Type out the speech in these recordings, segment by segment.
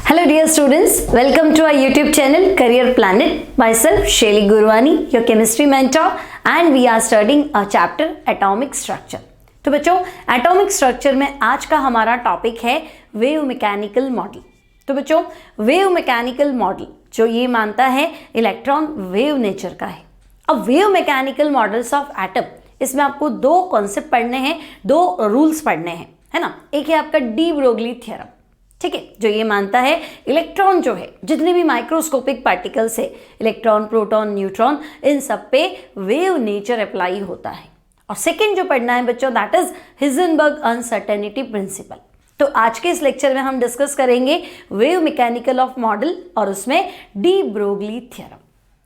Hello dear students, welcome to our YouTube channel Career Planet. Myself Shaili Gurwani, your chemistry mentor, and we are studying a chapter Atomic Structure. तो बच्चों atomic structure में आज का हमारा topic है wave mechanical model. तो बच्चों wave mechanical model जो ये मानता है इलेक्ट्रॉन वेव नेचर का है। अब wave mechanical models of atom, इसमें आपको दो कॉन्सेप्ट पढ़ने हैं, दो रूल्स पढ़ने हैं, है ना। एक है आपका डी ब्रोगली थ्योरम, ठीक है, जो ये मानता है इलेक्ट्रॉन जो है जितने भी माइक्रोस्कोपिक पार्टिकल्स है, इलेक्ट्रॉन, प्रोटॉन, न्यूट्रॉन, इन सब पे वेव नेचर अप्लाई होता है। और सेकंड जो पढ़ना है बच्चों, दैट इज हिजेनबर्ग अनसर्टेनिटी प्रिंसिपल। तो आज के इस लेक्चर में हम डिस्कस करेंगे वेव मैकेनिकल ऑफ मॉडल और उसमें डी ब्रोगली थ्योरम।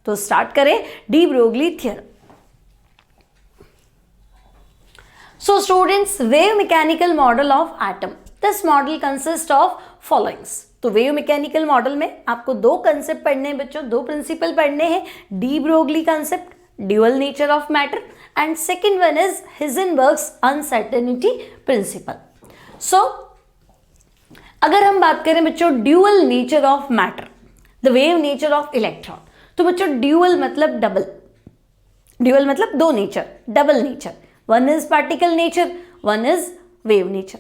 तो स्टार्ट करें D Broglie theorem. So students, wave mechanical model of atom. This model consists of followings. तो वेव मैकेनिकल मॉडल में आपको दो कंसेप्ट पढ़ने हैं बच्चों, दो प्रिंसिपल पढ़ने हैं। De Broglie concept, dual nature of matter, and second one is Heisenberg's uncertainty principle. So अगर हम बात करें बच्चों dual nature of matter, the wave nature of electron, तो बच्चों ड्यूअल मतलब डबल, ड्यूअल मतलब दो nature, double nature, one is particle nature, one is wave nature.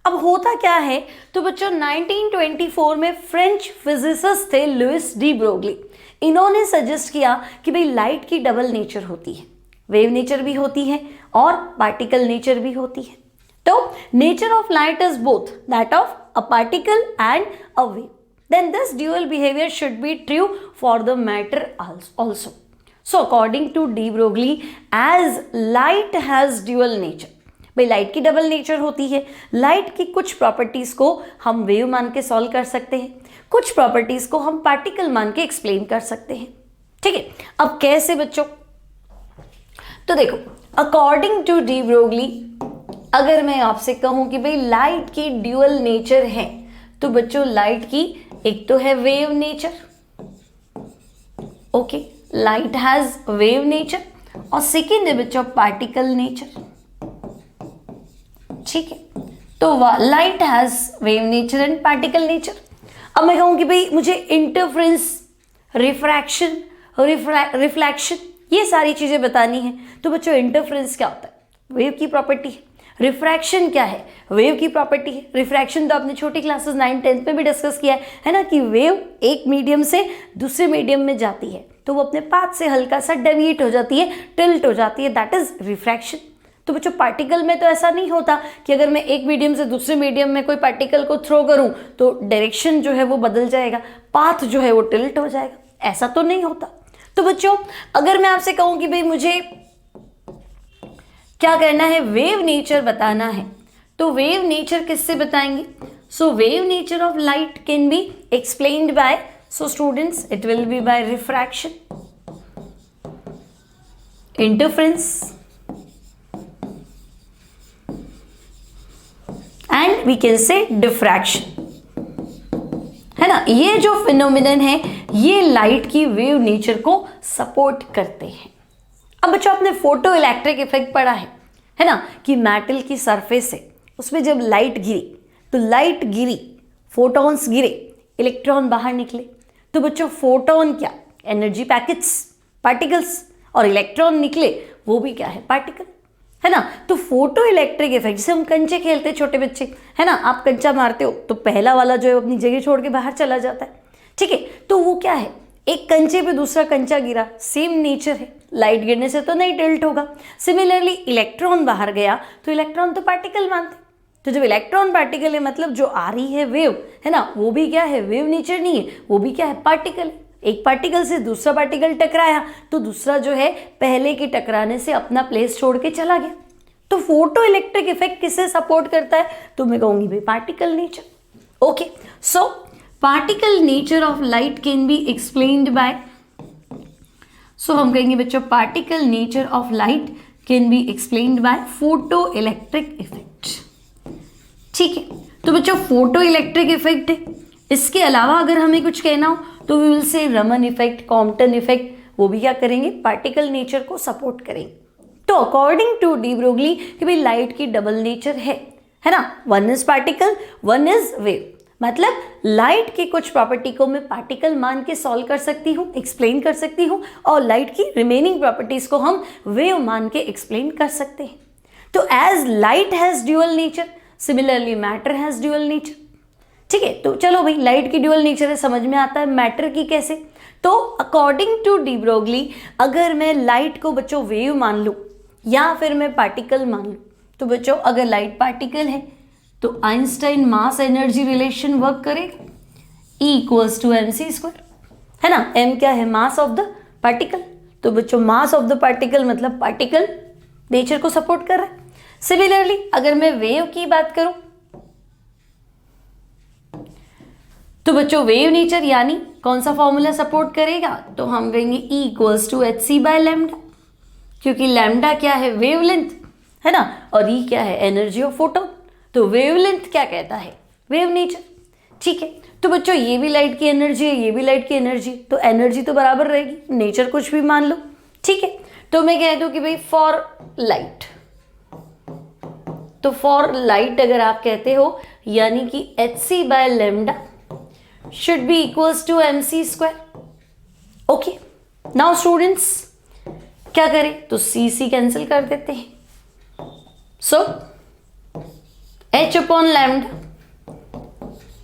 अब होता क्या है, तो बच्चों 1924 में फ्रेंच फिजिसिस्ट थे लुइस डी ब्रोगली। इन्होंने सजेस्ट किया कि भाई लाइट की डबल नेचर होती है, वेव नेचर भी होती है और पार्टिकल नेचर भी होती है। तो nature of light is both that of a particle and a wave, then this dual behaviour should be true for the matter also. So according to de Broglie, as light has dual nature, भाई light की double nature होती है। Light की कुछ properties को हम wave मान के सॉल्व कर सकते हैं, कुछ प्रॉपर्टीज को हम पार्टिकल मान के एक्सप्लेन कर सकते हैं, ठीक है। अब कैसे बच्चों, तो देखो अकॉर्डिंग टू डी ब्रोगली, अगर मैं आपसे कहूं कि भाई लाइट की ड्यूअल नेचर है, तो बच्चों लाइट की एक तो है wave nature, okay, light has wave nature, और सेकेंड है बच्चों पार्टिकल नेचर, ठीक है। तो light has wave nature and particle nature. अब मैं कहूं कि भाई मुझे इंटरफ्रेंस, रिफ्रैक्शन, रिफ्लेक्शन, ये सारी चीजें बतानी है, तो बच्चों इंटरफ्रेंस क्या होता है, वेव की प्रॉपर्टी है। रिफ्रैक्शन क्या है, वेव की प्रॉपर्टी है। रिफ्रैक्शन तो आपने छोटी क्लासेस 9, 10 में भी डिस्कस किया है ना, कि वेव एक मीडियम से दूसरे मीडियम में जाती है तो वो अपने पाथ से हल्का सा डेविएट हो जाती है, टिल्ट हो जाती है, दैट इज रिफ्रैक्शन। तो बच्चों पार्टिकल में तो ऐसा नहीं होता कि अगर मैं एक मीडियम से दूसरे मीडियम में कोई पार्टिकल को थ्रो करूं तो डायरेक्शन जो है वो बदल जाएगा, पाथ जो है वो टिल्ट हो जाएगा, ऐसा तो नहीं होता। तो बच्चों अगर मैं आपसे कहूं कि भाई मुझे क्या करना है, वेव नेचर बताना है, तो वेव नेचर किससे बताएंगे। So wave nature of light can be explained by, so students it will be by refraction, interference and we can say diffraction, है ना। ये जो फिनोमिनन है ये लाइट की वेव नेचर को सपोर्ट करते हैं। अब बच्चों आपने फोटो इलेक्ट्रिक इफेक्ट पढ़ा है ना, कि मेटल की सरफेस से उसमें जब लाइट गिरी तो लाइट गिरी, फोटॉन्स गिरे, इलेक्ट्रॉन बाहर निकले। तो बच्चों फोटोन क्या, एनर्जी पैकेट्स, पार्टिकल्स, और इलेक्ट्रॉन निकले वो भी क्या है, पार्टिकल, है ना। तो फोटो इलेक्ट्रिक इफेक्ट, जैसे हम कंचे खेलते हैं छोटे बच्चे, है ना, आप कंचा मारते हो तो पहला वाला जो है अपनी जगह छोड़ के बाहर चला जाता है, ठीक है। तो वो क्या है, एक कंचे पे दूसरा कंचा गिरा, सेम नेचर है, लाइट गिरने से तो नहीं टिल्ट होगा। सिमिलरली इलेक्ट्रॉन बाहर गया तो इलेक्ट्रॉन तो पार्टिकल मानते, तो जब इलेक्ट्रॉन पार्टिकल है मतलब जो आ रही है वेव, है ना, वो भी क्या है, वेव नेचर नहीं है, वो भी क्या है, पार्टिकल है। एक पार्टिकल से दूसरा पार्टिकल टकराया तो दूसरा जो है पहले के टकराने से अपना प्लेस छोड़ के चला गया। तो फोटो इलेक्ट्रिक इफेक्ट किससे सपोर्ट करता है, तो मैं कहूंगी भाई particle nature, okay. So particle nature of light can be explained by, so हम कहेंगे बच्चों particle nature of light can be explained by photoelectric effect, ठीक है। तो बच्चों फोटो इलेक्ट्रिक इफेक्ट है, इसके अलावा अगर हमें कुछ कहना हो तो we will say Raman effect, Compton effect, वो भी क्या करेंगे, पार्टिकल नेचर को सपोर्ट करेंगे। तो अकॉर्डिंग टू डी ब्रोगली कि भाई लाइट की डबल नेचर है ना, one is particle, one is wave. मतलब लाइट की कुछ प्रॉपर्टी को मैं पार्टिकल मान के सॉल्व कर सकती हूँ, एक्सप्लेन कर सकती हूँ, और लाइट की रिमेनिंग प्रॉपर्टीज को हम वेव मान के एक्सप्लेन कर सकते हैं। तो as light has dual nature, similarly matter has dual nature. ठीक है, तो चलो भाई, लाइट की ड्यूअल नेचर है, समझ में आता है, मैटर की कैसे? तो अकॉर्डिंग टू डी ब्रोगली, अगर मैं लाइट को बच्चों वेव मान लूँ या फिर मैं पार्टिकल मान लूँ, तो बच्चों अगर लाइट पार्टिकल है तो Einstein mass energy relation work करेगा, E इक्वल्स टू mc², है ना। m क्या है? मास ऑफ द पार्टिकल। तो बच्चों मास ऑफ द पार्टिकल मतलब पार्टिकल नेचर को सपोर्ट कर रहा है। सिमिलरली अगर मैं वेव की बात करूं तो बच्चों वेव नेचर यानी कौन सा फॉर्मूला सपोर्ट करेगा? तो हम कहेंगे E इक्वल्स टू hc/λ, क्योंकि लैम्डा क्या है? वेवलेंथ, है ना, और E क्या है? Energy of photon. तो वेवलेंथ क्या कहता है? Wave nature. ठीक है, तो बच्चों ये भी लाइट की एनर्जी है, ये भी लाइट की एनर्जी, तो एनर्जी तो बराबर रहेगी, नेचर कुछ भी मान लो। ठीक है, तो मैं कह दूं कि भाई फॉर लाइट, तो फॉर लाइट अगर आप कहते हो यानी कि hc/λ should be equals to mc²। Okay, now students क्या करें? तो c कैंसिल कर देते हैं। So h/λ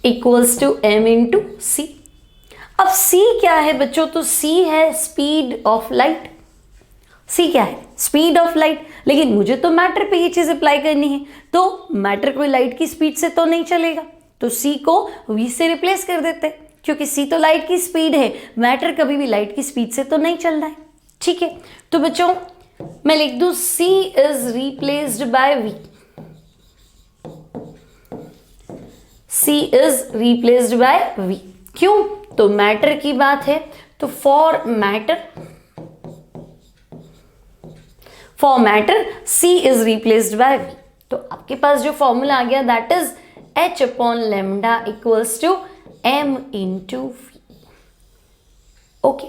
equals to m into c. अब c क्या है बच्चों? तो c है स्पीड ऑफ लाइट। c क्या है? Speed of light. लेकिन मुझे तो मैटर पे ये चीज अप्लाई करनी है, तो मैटर कोई लाइट की स्पीड से तो नहीं चलेगा, तो c को v से रिप्लेस कर देते हैं, क्योंकि c तो लाइट की स्पीड है, मैटर कभी भी लाइट की स्पीड से तो नहीं चल रहा है। ठीक है, तो बच्चों मैं लिख दूं c is replaced by v। c is replaced by v। क्यों? तो मैटर की बात है, तो for matter c is replaced by v। तो आपके पास जो फॉर्मूला आ गया that is h/λ equals to m into v। Okay,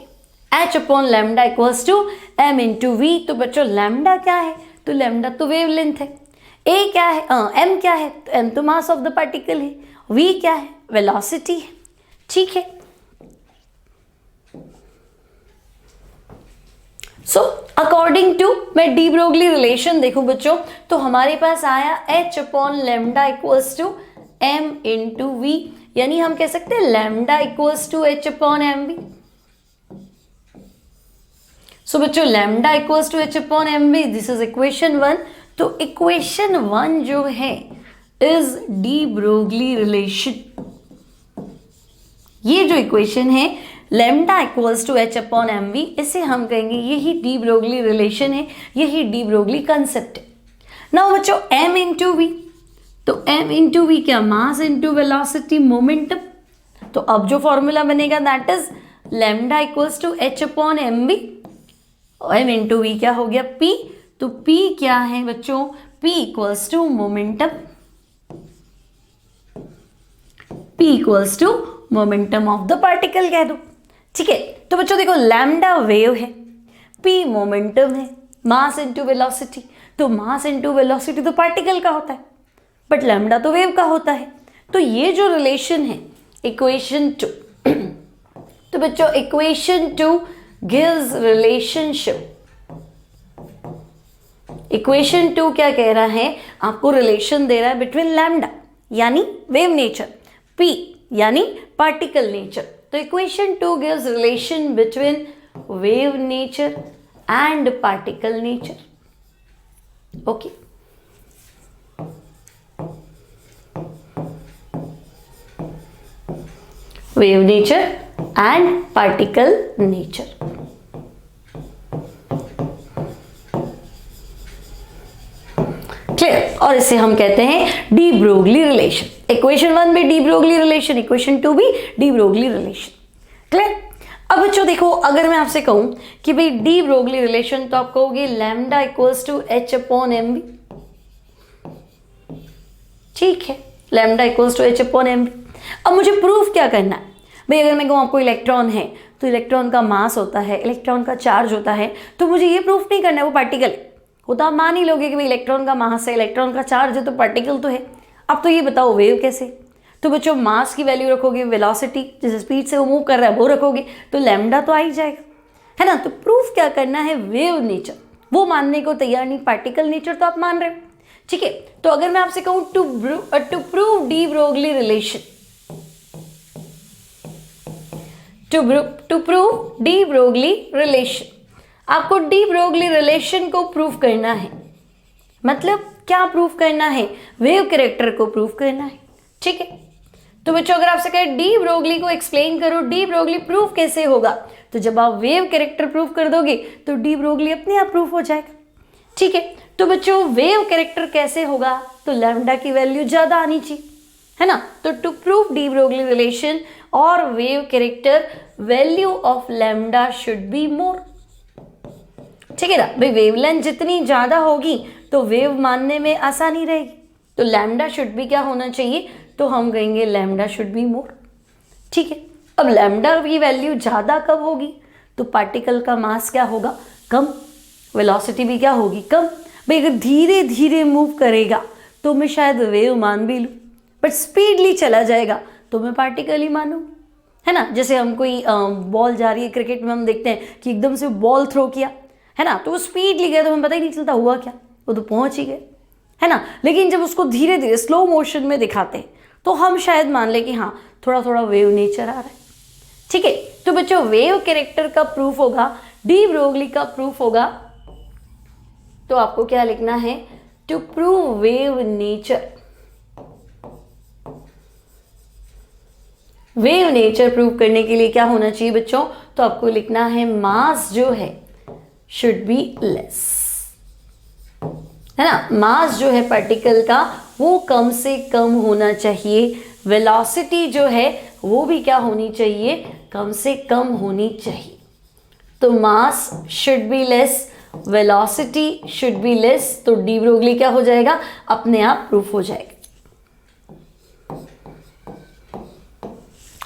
h/λ equals to m into v। तो बच्चों लैम्डा क्या है? तो लैम्डा तो वेवलेंथ है। a क्या है? m क्या है? तो m तो मास ऑफ द पार्टिकल है। v क्या है? वेलोसिटी है। ठीक है, सो अकॉर्डिंग टू मैं डी ब्रोगली रिलेशन देखूं बच्चों, तो हमारे पास आया h/λ equals to m into v, यानी हम कह सकते हैं lambda equals to h/mv। So बच्चों lambda equals to h/mv, this is equation 1। तो इक्वेशन 1 जो है इज डी ब्रोगली रिलेशन। ये जो इक्वेशन है लैम्डा इक्वल्स टू h/mv, इसे हम कहेंगे यही डी ब्रोगली रिलेशन है, यही डी ब्रोगली कंसेप्ट है। नाउ बच्चों m इंटू वी, तो m इंटू वी क्या? Mass into velocity momentum. तो अब जो फॉर्मूला बनेगा that is lambda equals to h/mv, m into v क्या हो गया? p। तो p क्या है बच्चों? p equals to momentum, p equals to momentum of the particle कह दो। ठीक है, तो बच्चों देखो लैम्डा वेव है, p मोमेंटम है, मास इंटू वेलोसिटी। तो मास इंटू वेलोसिटी तो पार्टिकल का होता है, बट लैम्डा तो वेव का होता है। तो ये जो रिलेशन है इक्वेशन 2, तो बच्चों इक्वेशन 2 गिव्स रिलेशनशिप। इक्वेशन 2 क्या कह रहा है? आपको रिलेशन दे रहा है बिटवीन लैम्डा यानी वेव नेचर, p यानी पार्टिकल नेचर। तो equation 2 gives relation between wave nature and particle nature. Okay, wave nature and particle nature. Clear? और इसे हम कहते हैं डी ब्रोगली रिलेशन। इक्वेशन 1 भी डी ब्रोगली रिलेशन, इक्वेशन 2 भी डी ब्रोगली रिलेशन। क्लियर? अब बच्चों देखो, अगर मैं आपसे कहूं कि भाई डी ब्रोगली रिलेशन, तो आप कहोगे लैम्डा इक्वल्स टू h/mv। ठीक है, लैम्डा इक्वल्स टू h/mv। अब मुझे प्रूफ क्या करना है भाई? अगर मैं कहूँ आपको इलेक्ट्रॉन है, तो इलेक्ट्रॉन का मास होता है, इलेक्ट्रॉन का चार्ज होता है, तो मुझे ये प्रूफ नहीं करना है वो पार्टिकल है। वो तो आप मान ही लोगे कि भाई इलेक्ट्रॉन का मास है, इलेक्ट्रॉन का चार्ज है, तो पार्टिकल तो है। अब तो ये बताओ वेव कैसे? तो बच्चों मास की वैल्यू रखोगे, वेलोसिटी जिस स्पीड से वो मूव कर रहा है वो रखोगे, तो लैम्डा तो आ ही जाएगा, है ना। तो प्रूफ क्या करना है, वेव नेचर, वो मानने को तैयार नहीं, पार्टिकल नेचर तो आप मान रहे हो, ठीक है। तो अगर मैं आपसे कहूं to prove de Broglie relation, to prove de Broglie relation, आपको डी ब्रोगली रिलेशन को प्रूव करना है। मतलब क्या प्रूव करना है, वेव कैरेक्टर को प्रूव करना है, ठीक है। तो बच्चों अगर आपसे कहे डी ब्रोगली को एक्सप्लेन करो, डी ब्रोगली प्रूव कैसे होगा, तो जब आप वेव कैरेक्टर प्रूव कर दोगे तो डी ब्रोगली अपने आप प्रूव हो जाएगा, ठीक है। तो बच्चों वेव कैरेक्टर कैसे होगा, तो लैम्डा की वैल्यू ज्यादा आनी चाहिए, है ना। तो to prove de Broglie relation और wave character, value of lambda should be more, ठीक है ना भाई। वेवलेंथ जितनी ज्यादा होगी तो वेव मानने में आसानी रहेगी, तो लैम्डा शुड भी क्या होना चाहिए, तो हम कहेंगे लैम्डा शुड बी मोर, ठीक है। अब लैम्डा की वैल्यू ज्यादा कब होगी, तो पार्टिकल का मास क्या होगा, कम, वेलोसिटी भी क्या होगी, कम। भाई अगर धीरे धीरे मूव करेगा तो मैं शायद वेव मान भी लूँ, बट स्पीडली चला जाएगा तो मैं पार्टिकल ही मानूँ, है ना। जैसे हम कोई बॉल जा रही है, क्रिकेट में हम देखते हैं कि एकदम से बॉल थ्रो किया, है ना, तो वो स्पीडली गया तो हमें पता ही नहीं चलता हुआ क्या, वो तो पहुंच ही गए, है ना। लेकिन जब उसको धीरे धीरे स्लो मोशन में दिखाते हैं तो हम शायद मान ले कि हाँ थोड़ा थोड़ा वेव नेचर आ रहा है, ठीक है। तो बच्चों वेव कैरेक्टर का प्रूफ होगा, डी ब्रोगली का प्रूफ होगा, तो आपको क्या लिखना है, to prove wave nature, wave nature prove करने के लिए क्या होना चाहिए बच्चों, तो आपको लिखना है मास जो है शुड बी लेस, है ना। मास जो है पार्टिकल का वो कम से कम होना चाहिए, वेलोसिटी जो है वो भी क्या होनी चाहिए, कम से कम होनी चाहिए। तो mass should be less, velocity should be less, तो डी ब्रोगली क्या हो जाएगा, अपने आप प्रूफ हो जाएगा,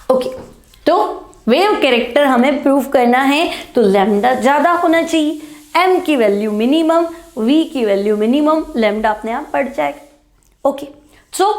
ओके। तो वेव कैरेक्टर हमें प्रूफ करना है, तो लैम्डा ज्यादा होना चाहिए, m की वैल्यू मिनिमम, v की वैल्यू मिनिमम, लैम्डा अपने आप बढ़ जाएगा, okay. So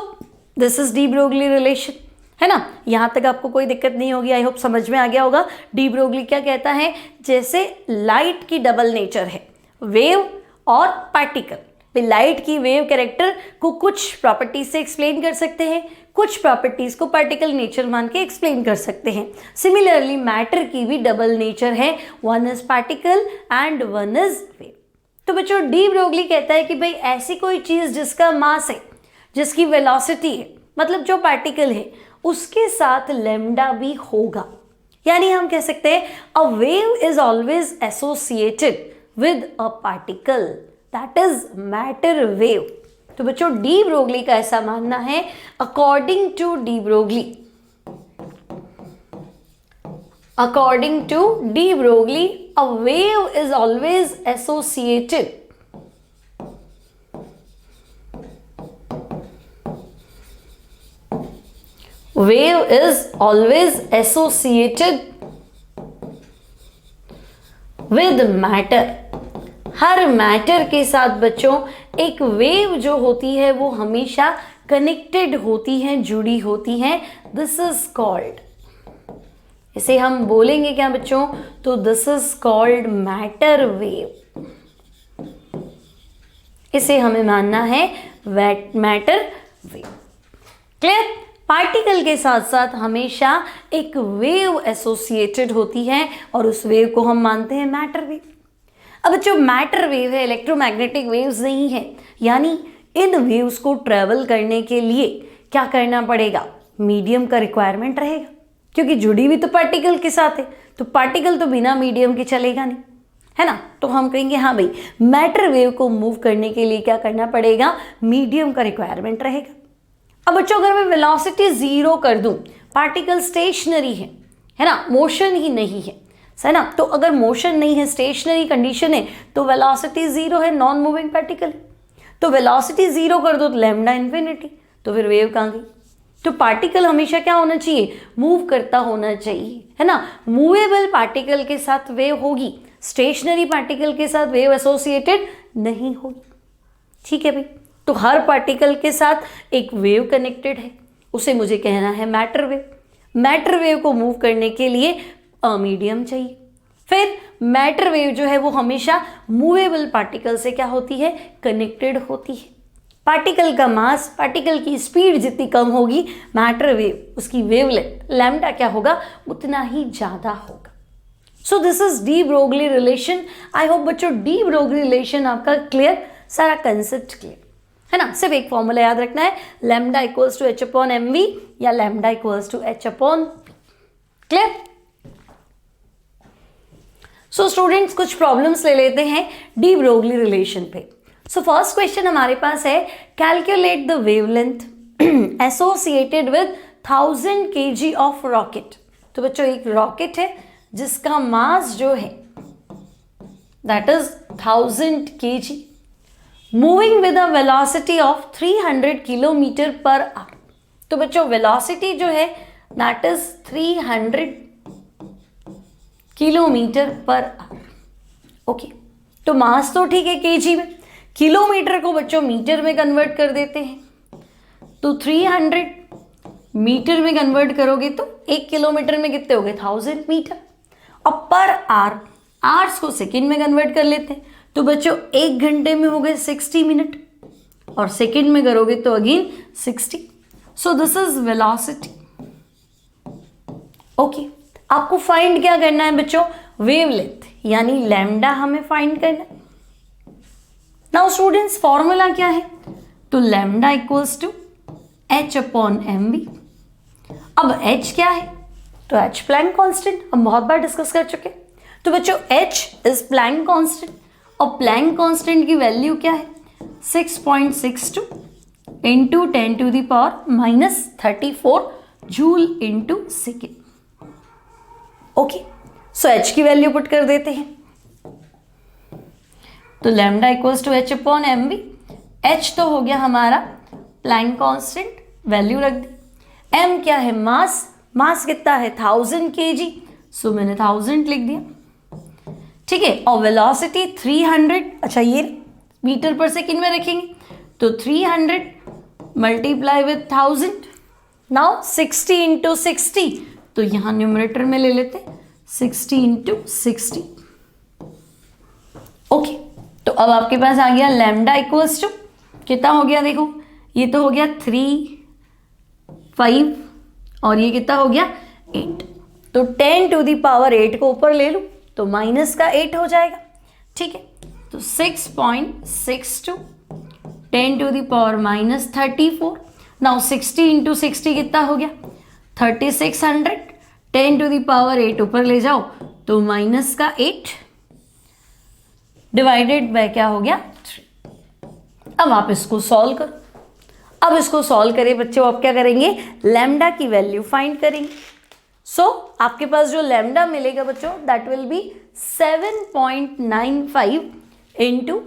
this is de Broglie relation, है ना। यहां तक आपको कोई दिक्कत नहीं होगी, आई होप समझ में आ गया होगा। डी ब्रोगली क्या कहता है, जैसे लाइट की डबल नेचर है, वेव और पार्टिकल। लाइट की वेव कैरेक्टर को कुछ प्रॉपर्टीज से एक्सप्लेन कर सकते हैं, कुछ प्रॉपर्टीज को पार्टिकल नेचर मान के एक्सप्लेन कर सकते हैं। सिमिलरली मैटर की भी डबल नेचर है, one is particle and one is wave. तो बच्चों डी ब्रोगली कहता है कि भाई ऐसी कोई चीज जिसका मास है, जिसकी वेलोसिटी है, मतलब जो पार्टिकल है उसके साथ लैम्डा भी होगा, यानी हम कह सकते हैं a wave is always associated with a particle, that is matter wave. तो बच्चों डी ब्रोगली का ऐसा मानना है, according to de Broglie, according to de Broglie a wave is always associated wave is always associated with matter। हर matter के साथ बच्चों एक वेव जो होती है वो हमेशा कनेक्टेड होती है, जुड़ी होती है, दिस इज कॉल्ड, इसे हम बोलेंगे क्या बच्चों, तो this is called matter wave, इसे हमें मानना है मैटर वेव, क्लियर। पार्टिकल के साथ साथ हमेशा एक वेव एसोसिएटेड होती है और उस वेव को हम मानते हैं मैटर वेव। अब जो मैटर वेव है इलेक्ट्रोमैग्नेटिक वेव्स नहीं है, यानी इन वेव्स को ट्रेवल करने के लिए क्या करना पड़ेगा, मीडियम का रिक्वायरमेंट रहेगा, क्योंकि जुड़ी हुई तो पार्टिकल के साथ है, तो पार्टिकल तो बिना मीडियम के चलेगा नहीं, है ना। तो हम कहेंगे हाँ भाई मैटर वेव को मूव करने के लिए क्या करना पड़ेगा, मीडियम का रिक्वायरमेंट रहेगा। अब बच्चों अगर मैं वेलोसिटी 0 कर दूं, पार्टिकल स्टेशनरी है ना, मोशन ही नहीं है ना। तो अगर मोशन नहीं है, स्टेशनरी कंडीशन है, तो वेलोसिटी 0 है, नॉन मूविंग पार्टिकल। तो वेलोसिटी 0 कर दो तो लैम्डा इन्फिनिटी, तो फिर वेव कहाँ गई। तो पार्टिकल हमेशा क्या होना चाहिए, मूव करता होना चाहिए, है ना। मूवेबल पार्टिकल के साथ वेव होगी, स्टेशनरी पार्टिकल के साथ वेव एसोसिएटेड नहीं होगी, ठीक है भाई। तो हर पार्टिकल के साथ एक वेव कनेक्टेड है, उसे मुझे कहना है मैटर वेव। मैटर वेव को मूव करने के लिए मीडियम चाहिए। फिर मैटर वेव जो है वो हमेशा मूवेबल पार्टिकल से क्या होती है, कनेक्टेड होती है। पार्टिकल का मास, पार्टिकल की स्पीड जितनी कम होगी, मैटर वेव उसकी वेवलेंथ लैम्डा क्या होगा, उतना ही ज़्यादा होगा। So this is de Broglie relation. I hope बच्चों डी ब्रोगली रिलेशन आपका क्लियर, सारा कंसेप्ट क्लियर है ना। सिर्फ एक फॉर्मूला याद रखना है, lambda equals to h upon m v या lambda equals to h upon p. Clear. So students कुछ प्रॉब्लम्स ले लेते हैं डी ब्रोगली रिलेशन पे। सो फर्स्ट क्वेश्चन हमारे पास है, calculate the wavelength associated with 1000 kg of rocket. तो बच्चों एक रॉकेट है जिसका मास जो है that is 1000 kg, moving with a velocity of 300 kilometre per hour. तो बच्चों वेलोसिटी जो है that is 300 kilometre per hour. Okay, तो मास तो ठीक है केजी में, किलोमीटर को बच्चों मीटर में कन्वर्ट कर देते हैं। तो 300 मीटर में कन्वर्ट करोगे तो 1 किलोमीटर में कितने हो गए, 1000 मीटर। और पर आवर, आवर्स को सेकंड में कन्वर्ट कर लेते हैं। तो बच्चों 1 घंटे में हो गए 60 मिनट, और सेकंड में करोगे तो again 60। So this is velocity. Okay, आपको फाइंड क्या करना है बच्चों, वेवलेंथ यानी लैम्डा हमें फाइंड करना है। नाउ स्टूडेंट्स फॉर्मूला क्या है, तो lambda equals to h upon m b. अब एच क्या है, तो एच प्लैंक कांस्टेंट, हम बहुत बार डिस्कस कर चुके। तो बच्चों एच इज प्लैंक कांस्टेंट, और प्लैंक कांस्टेंट की वैल्यू क्या है, 6.62 into 10⁻⁻34 joule into second. Okay, so h की वैल्यू पुट कर देते हैं। तो lambda equals to h upon m b. H तो हो गया हमारा प्लैंक कांस्टेंट, वैल्यू रख दी। एम क्या है, मास, मास कितना है 1000 kg, सो मैंने 1000 लिख दिया। ठीक है, और वेलोसिटी 300, अच्छा ये मीटर पर सेकेंड में रखेंगे, तो 300 मल्टीप्लाई विद 1000। नाउ 60 इंटू 60, तो यहां न्यूमरेटर में ले लेते 60 इंटू 60। ओके, तो अब आपके पास आ गया लैम्डा इक्वल्स टू कितना हो गया, देखो ये तो हो गया 3, 5 और ये कितना हो गया 8। तो 10⁸ को ऊपर ले लूँ तो माइनस का 8 हो जाएगा। ठीक है, तो 6.62 10⁻⁻34। नाउ 60 इंटू 60 कितना हो गया 3600। 10⁸ ऊपर ले जाओ तो माइनस का 8 डिवाइडेड बाय क्या हो गया 3। अब आप इसको सॉल्व करो। अब इसको सॉल्व करें बच्चों, आप क्या करेंगे, लैम्डा की वैल्यू फाइंड करेंगे। सो आपके पास जो लैम्डा मिलेगा बच्चों that will be 7.95 into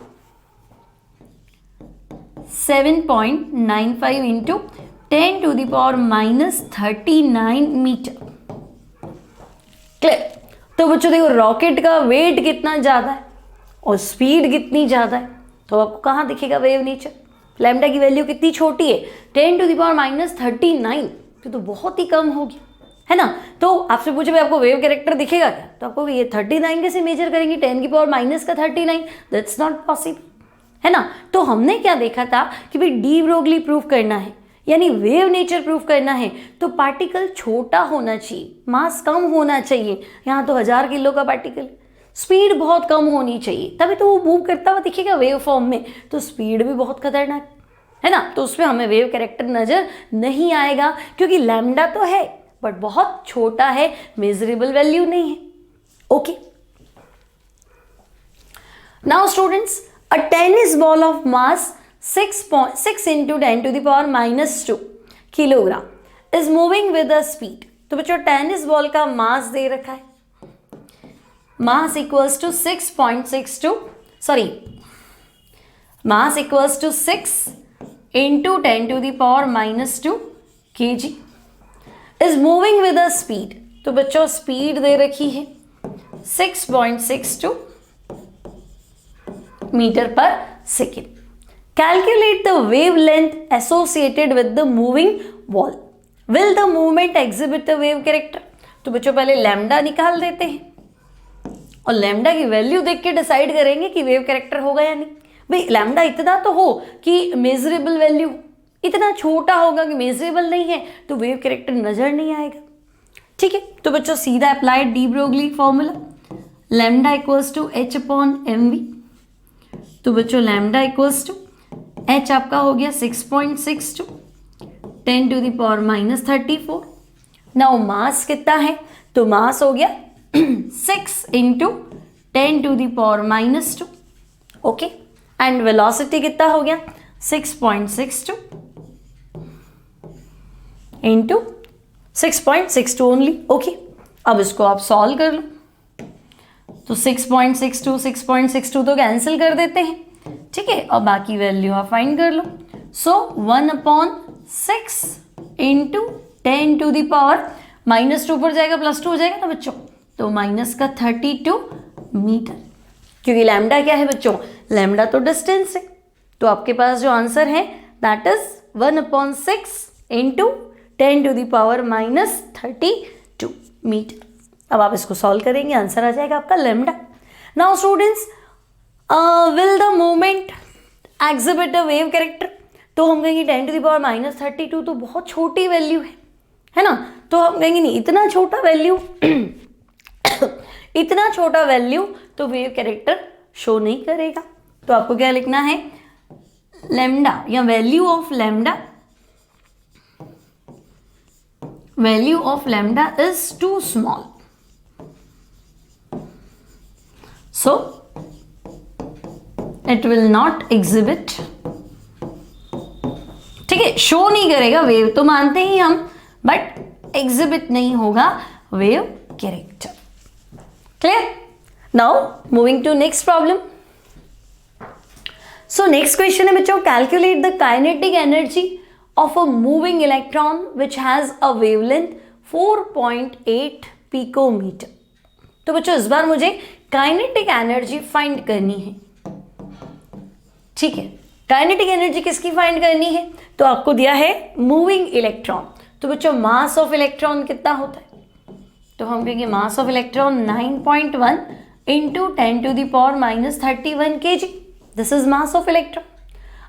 10⁻39 metre. Clear. तो बच्चों देखो रॉकेट का वेट कितना ज्यादा है और स्पीड कितनी ज्यादा है, तो आपको कहाँ दिखेगा वेव नेचर। लैम्डा की वैल्यू कितनी छोटी है 10⁻39, तो बहुत ही कम होगी, है ना। तो आपसे पूछे भाई आपको वेव कैरेक्टर दिखेगा क्या, तो आपको ये 39 कैसे मेजर करेंगे, 10⁻⁻39, दैट्स नॉट पॉसिबल, है ना। तो हमने क्या देखा था कि भाई डी ब्रोगली प्रूफ करना है यानी वेव नेचर प्रूफ करना है तो पार्टिकल छोटा होना चाहिए, मास कम होना चाहिए। यहाँ तो 1000 किलो का पार्टिकल, स्पीड बहुत कम होनी चाहिए, तभी तो वो मूव करता हुआ दिखेगा वेव फॉर्म में। तो स्पीड भी बहुत खतरनाक है ना, तो उसमें हमें वेव कैरेक्टर नजर नहीं आएगा क्योंकि लैम्डा तो है बट बहुत छोटा है, मेजरेबल वैल्यू नहीं है। Okay, now students a tennis ball of mass 6 into 10⁻⁻2 kilogram is moving with a speed. तो बच्चों टेनिस बॉल का मास दे रखा है, mass equals to 6.62, sorry mass equals to 6 into 10⁻⁻2 kg is moving with a speed. तो बच्चों speed दे रखी है 6.62 metre per second. Calculate the wavelength associated with the moving ball. Will the movement exhibit the wave character? तो बच्चों पहले lambda निकाल देते हैं और लैम्डा की वैल्यू देख के डिसाइड करेंगे कि वेव कैरेक्टर होगा या नहीं। भाई लैम्डा इतना तो हो कि मेजरेबल वैल्यू, इतना छोटा होगा कि मेजरेबल नहीं है तो वेव कैरेक्टर नजर नहीं आएगा। ठीक है, तो बच्चों सीधा applied de Broglie formula, lambda equals to h upon m v. तो बच्चों लैम्डा इक्वल्स टू एच आपका हो गया 6.62 10 to the power minus 34। Now mass कितना है? तो मास हो गया 6 into 10 to the power minus 2। Okay, and velocity कितना हो गया? 6.62 इंटू 6.62 ओनली। ओके, अब इसको आप सॉल्व कर लो। तो 6.62 तो कैंसिल कर देते हैं, ठीक है, और बाकी वैल्यू आप फाइंड कर लो। So 1/6 into 10 to the power minus 2 पर जाएगा, प्लस 2 हो जाएगा ना बच्चों, तो माइनस का 32 मीटर। क्योंकि लैम्डा क्या है बच्चों? लैम्डा तो डिस्टेंस है, तो आपके पास जो आंसर है that is 1/6 into 10 to the power minus 32 metre. अब आप इसको सॉल्व करेंगे, आंसर आ जाएगा आपका lambda. Now students, will the movement exhibit a wave character? तो हम कहेंगे 10 टू द पावर माइनस 32 तो बहुत छोटी वैल्यू है ना, तो हम कहेंगे नहीं इतना छोटा वैल्यू इतना छोटा वैल्यू तो वेव कैरेक्टर शो नहीं करेगा। तो आपको क्या लिखना है? लैम्डा या value of lambda, value of lambda is too small, so it will not exhibit, ठीक है, शो नहीं करेगा वेव तो मानते ही हम, बट एग्जिबिट नहीं होगा wave character. Clear? Now moving to next problem. So next question है बच्चों, calculate the kinetic energy of a moving electron which has a wavelength 4.8 picometre. तो बच्चों इस बार मुझे काइनेटिक एनर्जी फाइंड करनी है। ठीक है, काइनेटिक एनर्जी किसकी फाइंड करनी है? तो आपको दिया है मूविंग इलेक्ट्रॉन। तो बच्चों मास ऑफ इलेक्ट्रॉन कितना होता है? तो हम कहेंगे mass of electron 9.1 into 10 to the power minus 31 kg। This is mass of electron.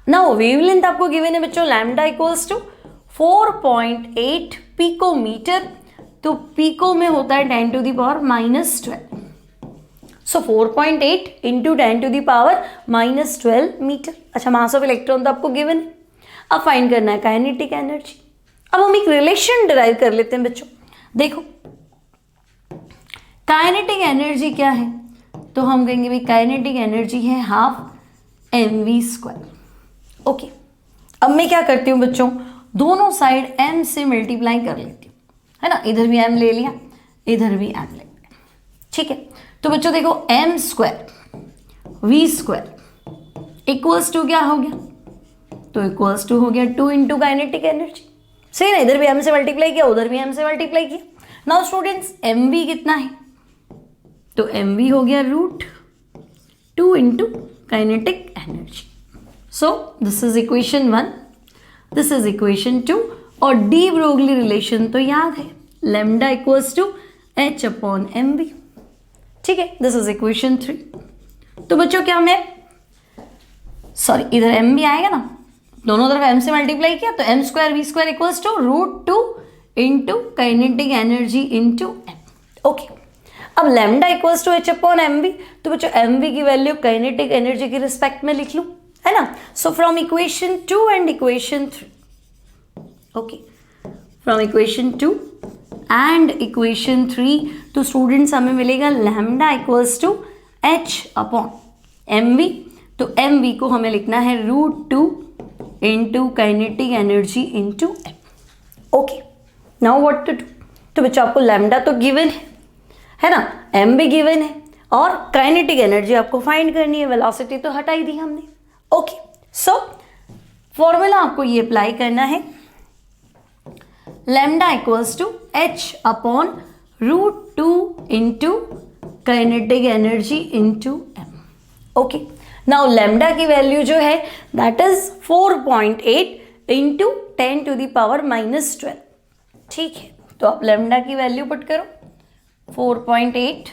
Now wavelength आपको गिवन है बच्चों, लैम्डा इक्वल्स टू 4.8 पिकोमीटर। तो पिको में होता है 10 to the power minus 12। So 4.8 into 10 to the power minus 12 metre. अच्छा, mass of electron तो आपको गिवन है, अब फाइंड करना है काइनेटिक एनर्जी। अब हम एक रिलेशन डिराइव कर लेते हैं बच्चों। देखो काइनेटिक एनर्जी क्या है? तो हम कहेंगे भाई काइनेटिक एनर्जी है हाफ mv²। ओके, अब मैं क्या करती हूँ बच्चों, दोनों साइड m से मल्टीप्लाई कर लेती हूँ, है ना, इधर भी m ले लिया, इधर भी m ले लिया। ठीक है, तो बच्चों देखो m² v² इक्वल्स टू क्या हो गया? तो इक्वल्स टू हो गया 2 इंटू काइनेटिक एनर्जी। सही ना, इधर भी m से मल्टीप्लाई किया, उधर भी m से मल्टीप्लाई किया। नाउ स्टूडेंट्स mv कितना है? तो mv हो गया √2 into kinetic energy. So this is equation 1, this is equation 2, और डी ब्रोगली रिलेशन तो याद है, lambda equals to h upon mv। ठीक है, दिस इज इक्वेशन 3। तो बच्चों क्या मैं, सॉरी इधर m भी आएगा ना, दोनों तरफ m से मल्टीप्लाई किया तो m² v² equals to √2 into kinetic energy into m। Okay, अब lambda equals to h upon mv। तो बच्चों mv की वैल्यू काइनेटिक एनर्जी के रिस्पेक्ट में लिख लूं, है ना। So from equation 2 and equation 3, okay, from equation 2 and equation 3, तो स्टूडेंट्स हमें मिलेगा lambda equals to h upon mv। तो mv को हमें लिखना है √2 into kinetic energy into m। Okay, now what to do? तो बच्चों आपको लैम्डा तो गिवन है ना, m भी गिवन है, और काइनेटिक एनर्जी आपको फाइंड करनी है, वेलोसिटी तो हटा ही दी हमने। ओके, सो फॉर्मूला आपको ये अप्लाई करना है, lambda equals to h upon √2 into kinetic energy into m। Okay, now lambda की वैल्यू जो है that is 4.8 into 10 to the power minus 12। ठीक है, तो आप लेमडा की वैल्यू पुट करो 4.8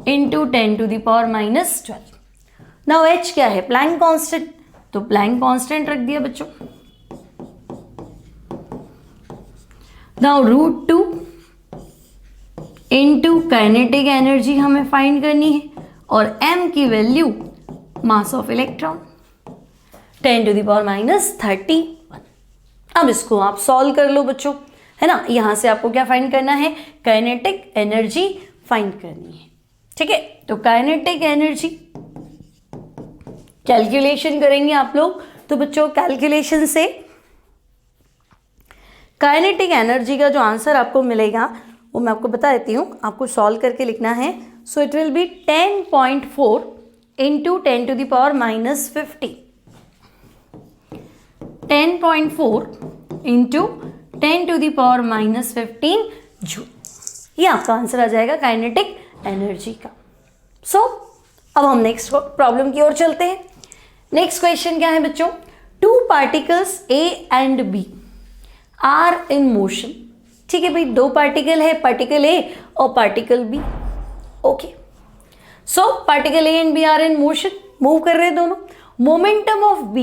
इंटू 10⁻⁻12। नाउ h क्या है? प्लैंक कांस्टेंट, तो प्लैंक कांस्टेंट रख दिया बच्चों। नाउ √2 इंटू काइनेटिक एनर्जी हमें फाइंड करनी है, और m की वैल्यू मास ऑफ इलेक्ट्रॉन 10⁻31। अब इसको आप सॉल्व कर लो बच्चों, है ना। यहां से आपको क्या फाइंड करना है? काइनेटिक एनर्जी फाइंड करनी है, ठीक है। तो काइनेटिक एनर्जी कैलकुलेशन करेंगे आप लोग। तो बच्चों कैलकुलेशन से काइनेटिक एनर्जी का जो आंसर आपको मिलेगा वो मैं आपको बता देती हूँ, आपको सॉल्व करके लिखना है। So it will B 10.4 into 10⁻⁻15। 10.4 into 10⁻⁻15 joule, ये आपका आंसर आ जाएगा काइनेटिक एनर्जी का। सो अब हम नेक्स्ट प्रॉब्लम की ओर चलते हैं। नेक्स्ट क्वेश्चन क्या है बच्चों? 2 particles A and B are in motion. ठीक है भाई, 2 पार्टिकल है, पार्टिकल A और particle B। Okay, so particle A and B are in motion, move कर रहे हैं दोनों। Momentum of B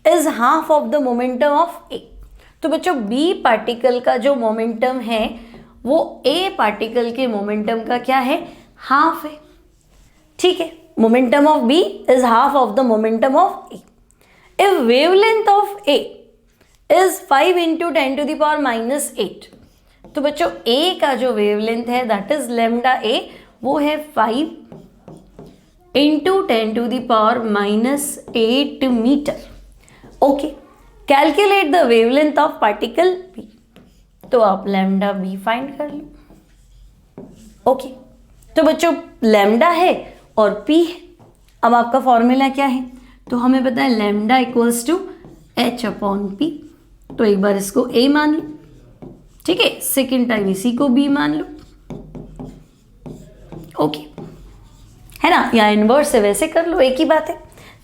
is half of the momentum of A। तो बच्चों B पार्टिकल का जो मोमेंटम है वो A पार्टिकल के मोमेंटम का क्या है? हाफ है। ठीक है, momentum of B is half of the momentum of A। If wavelength of A is 5 into 10⁻⁻8, तो बच्चों A का जो वेवलेंथ है दैट इज लैम्डा A, वो है 5 into 10⁻⁻8 metre. Okay, calculate the wavelength of particle B। तो आप lambda B find कर लो। ओके, तो बच्चों लैम्डा है और P है। अब आपका फॉर्मूला क्या है? तो हमें पता है लैम्डा इक्वल्स टू H/P। तो एक बार इसको A मान लो, ठीक है, सेकेंड टाइम इसी को B मान लो। ओके, है ना, या इनवर्स है वैसे कर लो, एक ही बात है।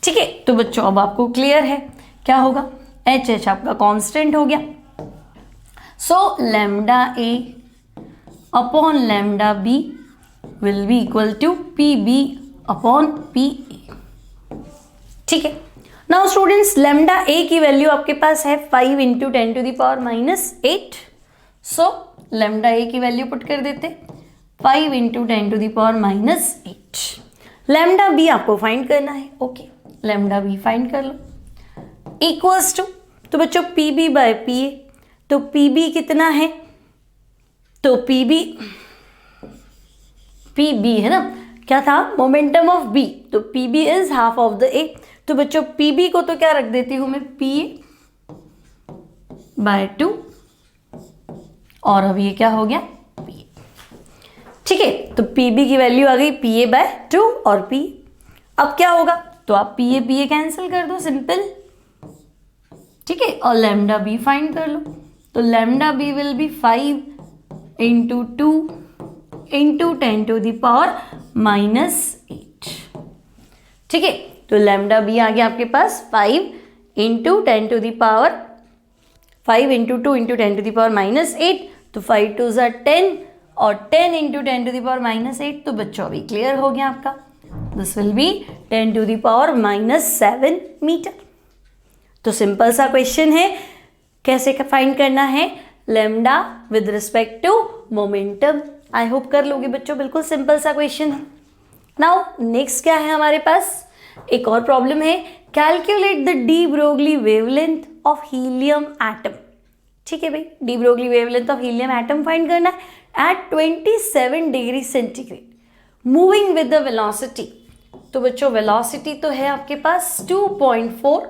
ठीक है, तो बच्चों अब आपको क्लियर है क्या होगा? H आपका कांस्टेंट हो गया। So lambda A upon lambda B will be equal to PB upon PA। ठीक है, नाउ स्टूडेंट्स लैम्डा A की वैल्यू आपके पास है 5 इंटू 10⁻⁻8। सो लैम्डा A की वैल्यू पुट कर देते 5 इंटू 10⁻⁻8। लैम्डा B आपको फाइंड करना है। ओके, लैम्डा B फाइंड कर लो इक्वल्स टू, तो बच्चों PB बाय PA। तो PB कितना है? तो PB है ना, क्या था? Momentum of B। तो PB is half of the A। तो बच्चों PB को तो क्या रख देती हूं मैं? PA बाय 2, और अब ये क्या हो गया? PA। ठीक है, तो PB की वैल्यू आ गई PA बाय 2 और P। अब क्या होगा? तो आप PA कैंसिल कर दो, सिंपल। ठीक है, और लैम्डा B फाइंड कर लो। तो lambda B will B 5 into 2 into 10⁻⁻8। ठीक है, तो लैम्डा B आ गया आपके पास 5 इंटू 2 इंटू 10⁻⁻8। तो 5 2 ज़ा 10 और 10 इंटू 10⁻⁸। तो बच्चों अभी क्लियर हो गया आपका, दिस विल बी 10⁻⁷ मीटर। तो सिंपल सा क्वेश्चन है, कैसे फाइंड करना है? Lambda with respect to momentum. I hope कर लोगे बच्चों, बिल्कुल सिंपल सा क्वेश्चन है। नाउ नेक्स्ट क्या है हमारे पास? एक और प्रॉब्लम है, calculate the de Broglie wavelength of helium atom. ठीक है भाई, de Broglie wavelength of helium atom find करना है at 27 degree centigrade moving with the velocity. तो बच्चों वेलोसिटी तो है आपके पास 2.4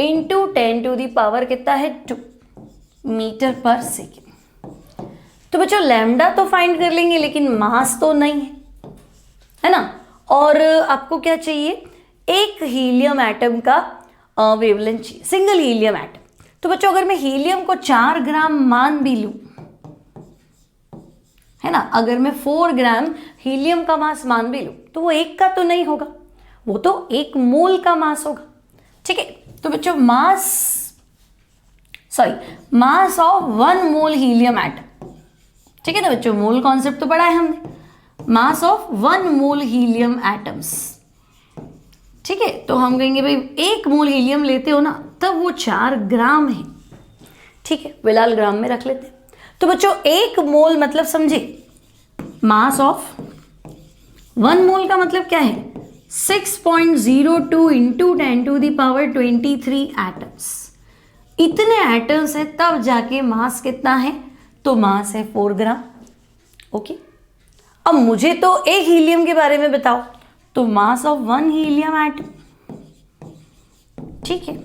इंटू 10⁻⁻ कितना है? 2 मीटर पर सेकेंड। तो बच्चों लैम्डा तो फाइंड कर लेंगे, लेकिन मास तो नहीं है ना। और आपको क्या चाहिए? एक हीलियम एटम का वेवलेंथ चाहिए, सिंगल हीलियम एटम। तो बच्चों अगर मैं हीलियम को 4 ग्राम मान भी लूं, है ना, अगर मैं 4 ग्राम हीलियम का मास मान भी लूं, तो वो एक का तो नहीं होगा, वो तो 1 मोल का मास होगा। ठीक है, तो बच्चों mass sorry mass of 1 mole helium atom. ठीक है ना बच्चों, मोल कॉन्सेप्ट तो पढ़ा है हमने। Mass of 1 mole helium atoms. ठीक है, तो हम कहेंगे भाई 1 मोल हीलियम लेते हो ना तब वो 4 ग्राम है। ठीक है, फिलहाल ग्राम में रख लेते हैं। तो बच्चों 1 मोल मतलब समझे, मास ऑफ 1 मोल का मतलब क्या है 6.02 into 10 to the power 23 atoms. इतने एटम्स है तब जाके मास कितना है, तो मास है 4 ग्राम। ओके, अब मुझे तो एक हीलियम के बारे में बताओ, तो मास ऑफ 1 हीलियम एटम। ठीक है,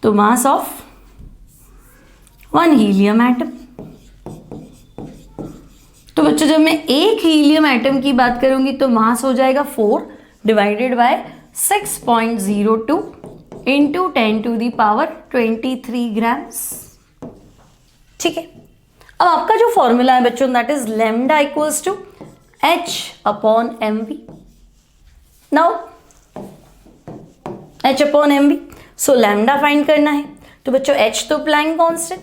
तो मास ऑफ 1 हीलियम एटम। तो बच्चों जब मैं एक हीलियम एटम की बात करूंगी तो मास हो जाएगा 4 divided by 6.02 into 10 to the power 23 grams. ठीक है, अब आपका जो फॉर्मूला है बच्चों that is lambda equals to H upon mv। Now H upon mv, so lambda find करना है। तो बच्चों H तो Planck constant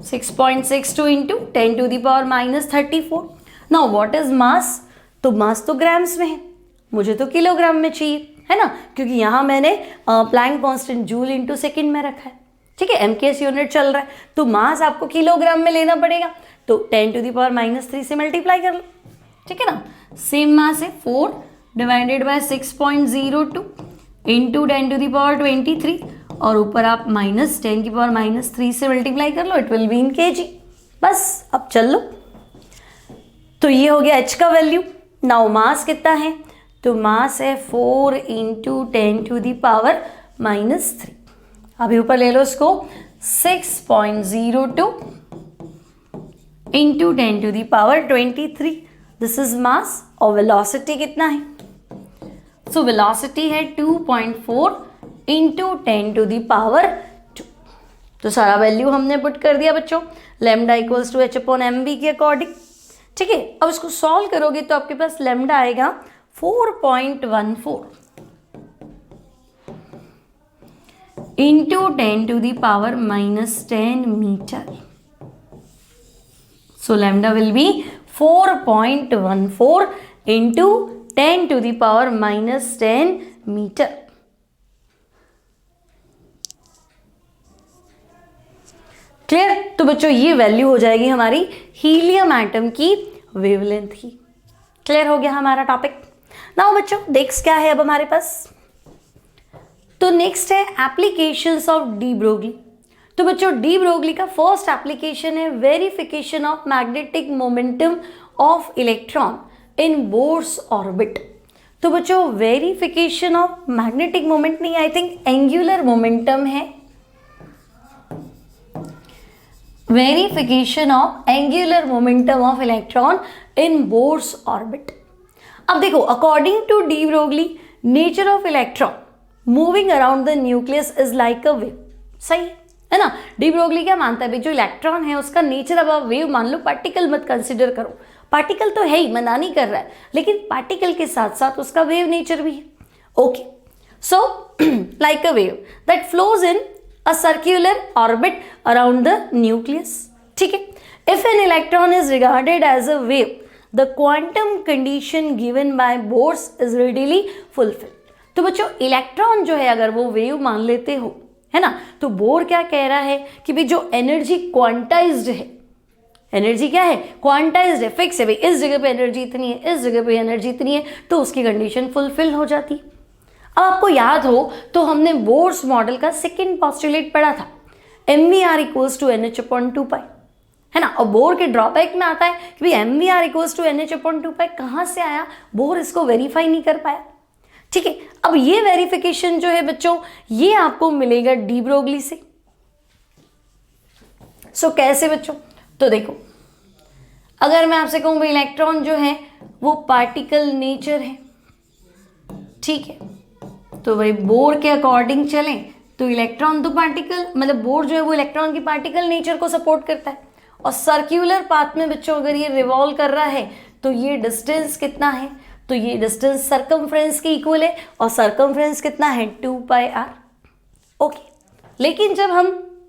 6.62 into 10 to the power -34। Now what is mass, तो मास तो ग्राम्स में है, मुझे तो किलोग्राम में चाहिए है ना, क्योंकि यहां मैंने Planck constant joule into second में रखा है। ठीक है, MKS यूनिट चल रहा है, तो मास आपको किलोग्राम में लेना पड़ेगा, तो 10 टू द पावर -3 से मल्टीप्लाई कर लो। ठीक है ना, सेम मास है 4 divided by 6.02 into 10 to the power 23, और ऊपर आप -10 की पावर -3 से मल्टीप्लाई कर लो, it will be in kg। बस अब चल लो, तो ये हो गया H का वैल्यू। नाउ मास कितना है, तो मास है 4 इंटू 10 टू द पावर -3। अभी ऊपर ले लो इसको 6.02 into 10 to the power 23, this is mass. और वेलोसिटी कितना है, सो वेलोसिटी है 2.4 इंटू 10 टू द पावर 2। तो सारा वैल्यू हमने पुट कर दिया बच्चों, lambda equals to H upon mv के अकॉर्डिंग। ठीक है, अब इसको सॉल्व करोगे तो आपके पास लैम्डा आएगा 4.14 into 10 to the power -10 metre. So lambda will be 4.14 into 10 to the power -10 metre. Clear, तो बच्चों ये वैल्यू हो जाएगी हमारी हीलियम एटम की वेवलेंथ की। क्लियर हो गया हमारा टॉपिक। नाउ बच्चों नेक्स्ट क्या है अब हमारे पास, तो नेक्स्ट है एप्लीकेशंस ऑफ डी ब्रोगली। तो बच्चों डी ब्रोगली का फर्स्ट एप्लीकेशन है verification of magnetic momentum of electron in Bohr's orbit. तो बच्चों वेरिफिकेशन ऑफ मैग्नेटिक मोमेंट नहीं, आई थिंक एंगुलर मोमेंटम है, verification of angular momentum of electron in Bohr's orbit. अब देखो according to de Broglie nature of electron moving around the nucleus is like a wave. सही है ना, D Broglie क्या मानता है भाई, जो इलेक्ट्रॉन है उसका नेचर अब आप वेव मान लो, पार्टिकल मत कंसिडर करो। पार्टिकल तो है ही, मना नहीं कर रहा है, लेकिन पार्टिकल के साथ साथ उसका वेव नेचर भी है। Okay, so like a wave that flows in a circular orbit around the nucleus। ठीक है, if an electron is regarded as a wave, the quantum condition given by Bohr is readily fulfilled। तो बच्चों electron जो है अगर वो wave मान लेते हो है ना, तो बोर क्या कह रहा है कि भाई जो एनर्जी क्वांटाइज्ड है, एनर्जी क्या है क्वांटाइज्ड है, फिक्स है भाई, इस जगह पे एनर्जी इतनी है, इस जगह पे एनर्जी इतनी है, तो उसकी कंडीशन फुलफिल हो जाती है। अब आपको याद हो तो हमने बोर्स मॉडल का सेकेंड पॉस्टुलेट पढ़ा था, mvr इक्वल्स टू NH/2π है ना। और बोर के ड्रॉबैक में आता है कि भाई mvr इक्वल्स टू NH/2π कहाँ से आया, बोर इसको वेरीफाई नहीं कर पाया। ठीक है, अब ये वेरिफिकेशन जो है बच्चों ये आपको मिलेगा डी ब्रोगली से। सो कैसे बच्चों, तो देखो अगर मैं आपसे कहूँ भाई इलेक्ट्रॉन जो है वो पार्टिकल नेचर है, ठीक है, तो भाई बोर के अकॉर्डिंग चलें तो इलेक्ट्रॉन तो पार्टिकल, मतलब बोर जो है वो इलेक्ट्रॉन की पार्टिकल नेचर को सपोर्ट करता है। और सर्क्यूलर पाथ में बच्चों अगर ये रिवॉल्व कर रहा है तो ये डिस्टेंस कितना है, तो ये डिस्टेंस सरकमफ्रेंस के इक्वल है, और सरकमफ्रेंस कितना है 2πr। ओके, लेकिन जब हम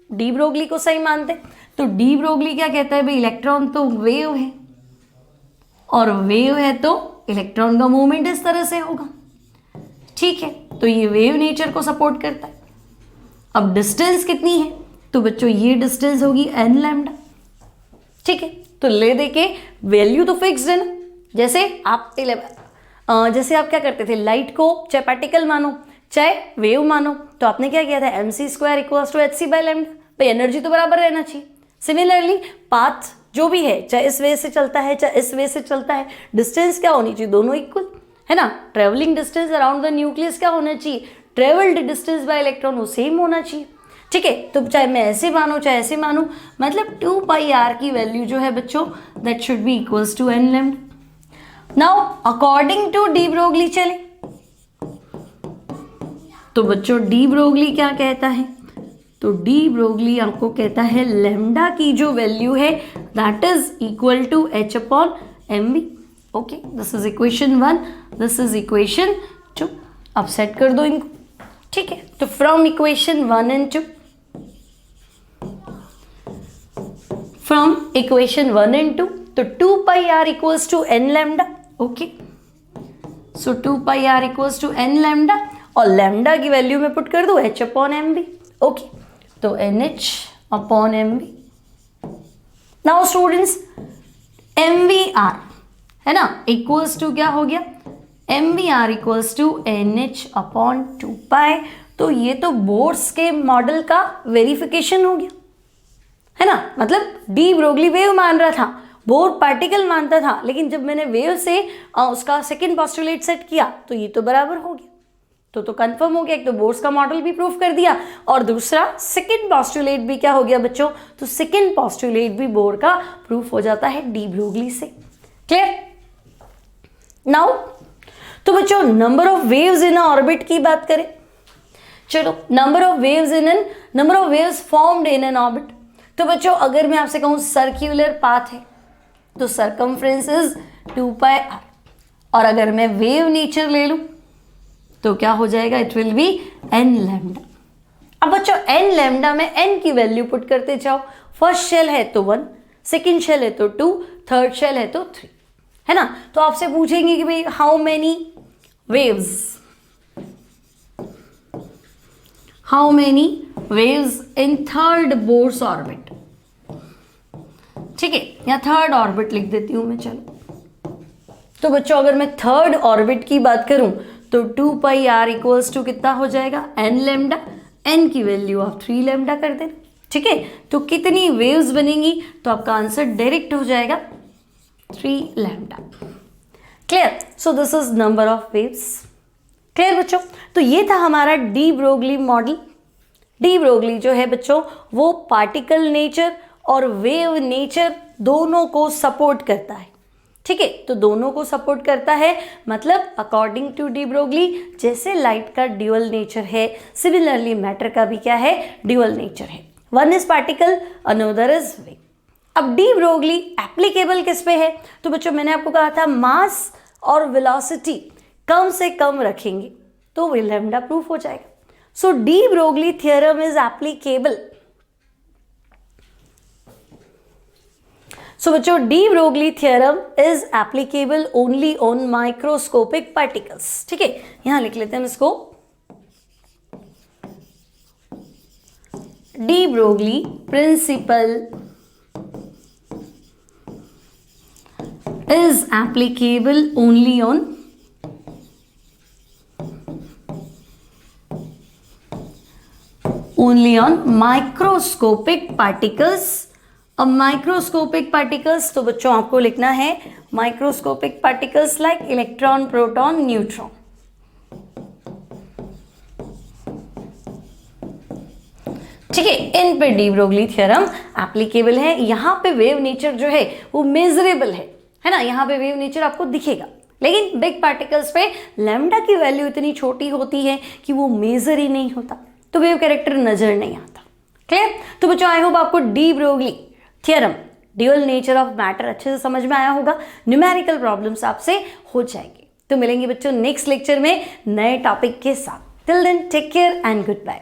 डी ब्रोगली को सही मानते हैं। तो डी ब्रोगली क्या कहता है भाई, इलेक्ट्रॉन तो वेव है और वेव है तो इलेक्ट्रॉन का मूवमेंट इस तरह से होगा, ठीक है। तो ये वेव नेचर को सपोर्ट करता है। अब डिस्टेंस कितनी है, तो बच्चों ये डिस्टेंस होगी n लैम्डा, ठीक है। तो ले दे के वैल्यू तो फिक्स्ड है ना, जैसे आप क्या करते थे, लाइट को चाहे पार्टिकल मानो चाहे वेव मानो, तो आपने क्या किया था, mc² इक्वल्स टू hc/λ, भाई एनर्जी तो बराबर रहना चाहिए। सिमिलरली पाथ जो भी है, चाहे इस वे से चलता है चाहे इस वे से चलता है, डिस्टेंस क्या होनी चाहिए, दोनों इक्वल है ना। Travelling distance around the nucleus क्या होना चाहिए, ट्रेवल्ड डिस्टेंस बाय इलेक्ट्रॉन वो सेम होना चाहिए, ठीक है। तो चाहे मैं ऐसे मानूं चाहे ऐसे मानूं, मतलब 2πr की वैल्यू जो है बच्चों that should be equals to n lambda. Now according to de Broglie चले, तो बच्चों डी ब्रोगली क्या कहता है, तो डी ब्रोगली आपको कहता है लैम्डा की जो वैल्यू है that is equal to h/mv। Okay, this is equation 1, this is equation 2। अब सेट कर दो इनको, ठीक है। तो from equation 1 and 2, from equation 1 and 2, तो 2πr equals to n lambda, okay. So 2πr equals to n lambda और lambda की वैल्यू में पुट कर दो h/mv, ओके। तो nh/mv। नाउ स्टूडेंट्स mvr है ना इक्वल्स टू क्या हो गया, mvr इक्वल्स टू nh/2π। तो ये तो बोर्स के मॉडल का वेरिफिकेशन हो गया है ना, मतलब डी ब्रोगली वेव मान रहा था, बोर पार्टिकल मानता था, लेकिन जब मैंने वेव से उसका सेकंड पोस्टुलेट सेट किया तो ये तो बराबर हो गया, तो कंफर्म हो गया। एक तो बोर्स का मॉडल भी प्रूफ कर दिया और दूसरा सेकंड पोस्टुलेट भी क्या हो गया बच्चों, तो सेकंड पोस्टुलेट भी बोर का प्रूफ हो जाता है डी ब्रोगली से। क्लियर? नाउ तो बच्चों number of waves in orbit की बात करें, चलो number of waves formed in an orbit. तो बच्चों अगर मैं आपसे कहूं सर्क्यूलर पाथ है तो सरकमफ्रेंस इज 2πr, और अगर मैं वेव नेचर ले लूं तो क्या हो जाएगा, it will B n lambda. अब बच्चों n लैम्डा में n की वैल्यू पुट करते जाओ, फर्स्ट शेल है तो 1, सेकेंड शेल है तो 2, थर्ड शेल है तो 3, है ना। तो आपसे पूछेंगे कि भाई how many waves in third Bohr's orbit, ठीक है, या थर्ड ऑर्बिट लिख देती हूं मैं, चलो। तो बच्चों अगर मैं थर्ड ऑर्बिट की बात करूं तो 2πr इक्वल्स टू कितना हो जाएगा, n लैम्डा, n की वैल्यू आप 3 लैम्डा कर देना, ठीक है। तो कितनी वेव्स बनेंगी, तो आपका आंसर डायरेक्ट हो जाएगा 3 lambda. Clear? So this is number of waves. Clear बच्चों? तो ये था हमारा de Broglie model. De Broglie जो है बच्चों वो पार्टिकल नेचर और वेव नेचर दोनों को सपोर्ट करता है, ठीक है। तो दोनों को सपोर्ट करता है, मतलब अकॉर्डिंग टू डी ब्रोगली जैसे लाइट का ड्यूअल नेचर है, सिमिलरली मैटर का भी क्या है, ड्यूअल नेचर है। One is particle, another is wave. अब डी ब्रोगली एप्लीकेबल किस पे है, तो बच्चों मैंने आपको कहा था मास और वेलोसिटी कम से कम रखेंगे तो वे लैम्डा प्रूफ हो जाएगा। So de Broglie theorem is applicable. So बच्चों de Broglie theorem is applicable only on microscopic particles, ठीक है। यहां लिख लेते हैं इसको, de Broglie principle is applicable only on microscopic particles। अब माइक्रोस्कोपिक पार्टिकल्स तो बच्चों आपको लिखना है microscopic particles like electron, proton, neutron, ठीक है। इन पे डी ब्रोगली थ्योरम एप्लीकेबल है। यहाँ पे वेव नेचर जो है वो मेजरेबल है ना, यहाँ पे वेव नेचर आपको दिखेगा, लेकिन बिग पार्टिकल्स पे लैम्डा की वैल्यू इतनी छोटी होती है कि वो मेजर ही नहीं होता, तो वेव कैरेक्टर नजर नहीं आता। क्लियर? तो बच्चों आई होप आपको de Broglie theorem, dual nature of matter अच्छे से समझ में आया होगा। न्यूमेरिकल प्रॉब्लम्स आपसे हो जाएंगे। तो मिलेंगे बच्चों नेक्स्ट लेक्चर में नए टॉपिक के साथ। Till then take care and good bye.